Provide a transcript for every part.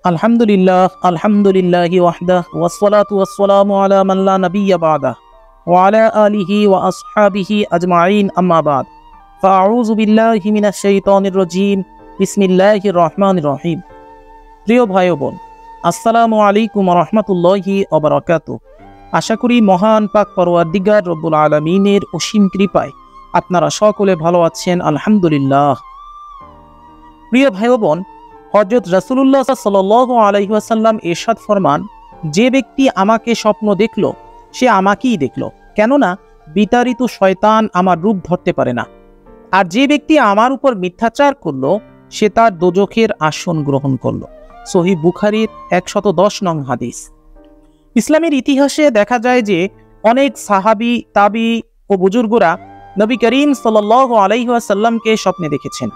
আলহামদুলিল্লাহি ওয়াহদাহ ওয়াসসালাতু ওয়াসসালামু আলা মান লা নাবিয়্যা বা'দাহ ওয়া আলা আলিহি ওয়া আসহাবিহি আজমাইন আম্মা বা'দ ফাআউযু বিল্লাহি মিনাশ শাইতানির রাজীম বিসমিল্লাহির রহমানির রহিম। প্রিয় ভাই ও বোন, আসসালামু আলাইকুম ওয়া রাহমাতুল্লাহি ওয়া বারাকাতুহু। আশা করি মহান পাক পরওয়ারদিগার রব্বুল আলামিনের অসীম কৃপায় আপনারা সকলে ভালো আছেন, আলহামদুলিল্লাহ। প্রিয় ভাই ও বোন, হযরত রাসূলুল্লাহ সাল্লাল্লাহু আলাইহি ওয়াসাল্লাম ইরশাদ ফরমান, যে ব্যক্তি আমাকে স্বপ্ন দেখল সে আমাকেই দেখল, কেননা বিতাড়িত শয়তান আমার রূপ ধরতে পারে না। আর যে ব্যক্তি আমার উপর মিথ্যাচার করল সে তার দোজখের আসন গ্রহণ করল। সহিহ বুখারীর 110 নং হাদিস। ইসলামের ইতিহাসে দেখা যায় যে অনেক সাহাবী, তাবী ও বুজুর্গরা নবী করিম সাল্লাল্লাহু আলাইহি ওয়াসাল্লামকে স্বপ্নে দেখেছেন।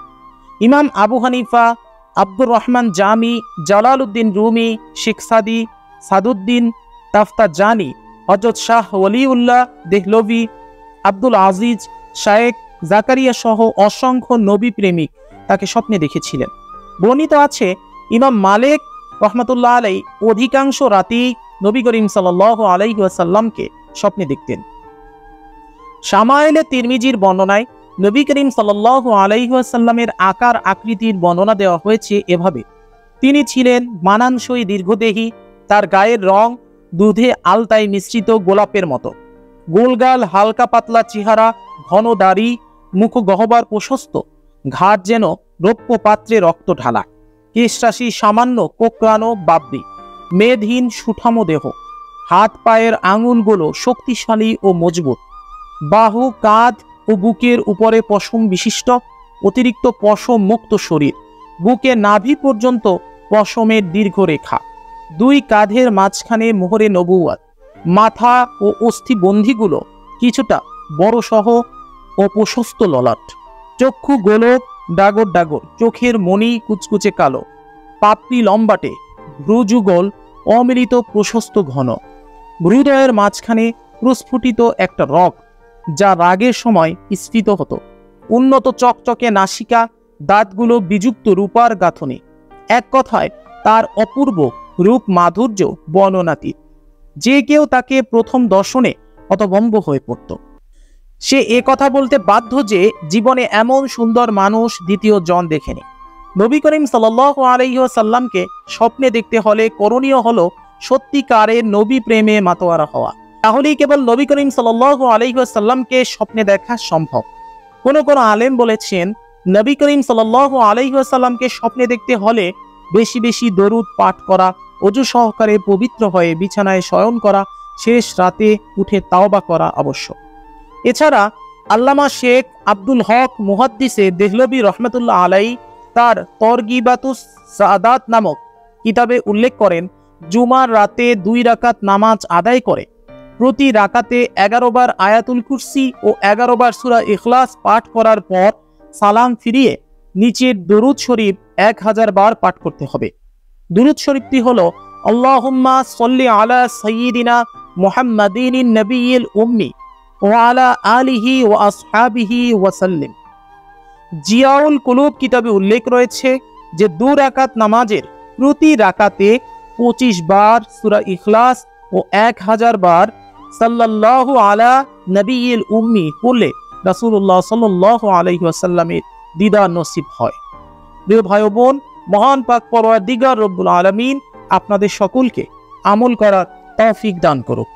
ইমাম আবু হানিফা, আব্দুর রহমান জামি, জালালউদ্দিন রুমি, শেখ সাদি, সাদুদ্দিন তাফতাজানি, হযরত শাহ ওয়ালিউল্লাহ দেহলভি, আব্দুল আজিজ, শায়েখ জাকারিয়া সহ অসংখ্য নবী প্রেমিক তাকে স্বপ্নে দেখেছিলেন। বর্ণিত আছে, ইমাম মালিক রহমাতুল্লাহ আলাই অধিকাংশ রাতেই নবী করিম সাল্লাল্লাহু আলাইহি ওয়াসাল্লামকে স্বপ্নে দেখতেন। শামায়েলে তিরমিজির বর্ণনায় নবী করিম সাল্লাল্লাহু আলাইহি ওয়াসাল্লামের আকার আকৃতির বর্ণনা দেওয়া হয়েছে এভাবে: তিনি ছিলেন মানানসই দীর্ঘদেহী, তার গায়ের রং দুধে আলতায় মিশ্রিত গোলাপের মতো, গোলগাল হালকা পাতলা চেহারা, ঘন দাড়ি, মুখ গহ্বর প্রশস্ত, ঘাট যেন রৌপ্য পাত্রে রক্ত ঢালা, কেশরাশি সামান্য কোকড়ানো বাব্বি, মেদহীন সুঠামো দেহ, হাত পায়ের আঙুলগুলো শক্তিশালী ও মজবুত, বাহু, কাঁধ ও বুকের উপরে পশম বিশিষ্ট অতিরিক্ত পশম মুক্ত শরীর, বুকে নাভি পর্যন্ত পশমের দীর্ঘ রেখা, দুই কাঁধের মাঝখানে মোহরে নবুওয়াত, মাথা ও অস্থিবন্ধিগুলো কিছুটা বড়সহ ও প্রশস্ত ললাট, চক্ষু গোলক ডাগর ডাগর, চোখের মণি কুচকুচে কালো, পাপড়ি লম্বাটে, ভ্রুযুগল অমিলিত প্রশস্ত ঘন, হৃদয়ের মাঝখানে প্রস্ফুটিত একটা রগ যা রাগের সময় স্ফীত হতো, উন্নত চকচকে নাসিকা, দাঁতগুলো বিযুক্ত রূপার গাঁথনি। এক কথায় তার অপূর্ব রূপ মাধুর্য বর্ণনাতীত। যে কেউ তাকে প্রথম দর্শনে হতভম্ব হয়ে পড়ত। সে এ কথা বলতে বাধ্য যে জীবনে এমন সুন্দর মানুষ দ্বিতীয় জন দেখেনি। নবী করিম সাল্লাল্লাহু আলাইহি ওয়াসাল্লামকে স্বপ্নে দেখতে হলে করণীয় হলো সত্যিকারের নবী প্রেমে মাতোয়ারা হওয়া। তাহলেই কেবল নবী করিম সাল্লাল্লাহু আলাইহি ওয়াসাল্লামকে স্বপ্নে দেখা সম্ভব। কোন আলেম বলেছেন, নবী করিম সাল্লাল্লাহু আলাইহি ওয়াসাল্লামকে স্বপ্নে দেখতে হলে বেশি বেশি দরুদ পাঠ করা, ওযু সহকারে পবিত্র হয়ে বিছানায় শয়ন করা, শেষ রাতে উঠে তাওবা করা আবশ্যক। এছাড়া আল্লামা শেখ আব্দুল হক মুহাদ্দিসে দেহলভি রহমাতুল্লাহ আলাইহি তার তরগিবাতুস সাআদাত নামক কিতাবে উল্লেখ করেন, জুমার রাতে 2 রাকাত নামাজ আদায় করে প্রতি রাকাতে 11 বার আয়াতুল কুরসি ও 11 বার সূরা ইখলাস পাঠ করার পর সালাম ফিরিয়ে নিচের দরুদ শরীফ 1000 বার পাঠ করতে হবে। দরুদ শরীফটি হলো, আল্লাহুম্মা সাল্লি আলা সাইয়্যিদিনা মুহাম্মাদিনিন নবিয়্যিল উম্মি ওয়া আলা আলিহি ওয়া আসহাবিহি ওয়া সাল্লিম। জিয়াউল কুলুব কিতাবে উল্লেখ রয়েছে যে 2 রাকাত নামাজের প্রতি রাকাতে 25 বার সূরা ইখলাস ও 1000 বার সাল্লাল্লাহু আলা নবিয়্যিল উম্মি পড়লে রাসূলুল্লাহ সাল্লাল্লাহু আলাইহি ওয়াসাল্লামের দিদার নসিব হয়। প্রিয় ভাই ও বোন, মহান পাক পরওয়ারদিগার রব্বুল আলামিন আপনাদের সকলকে আমল করার তৌফিক দান করুক।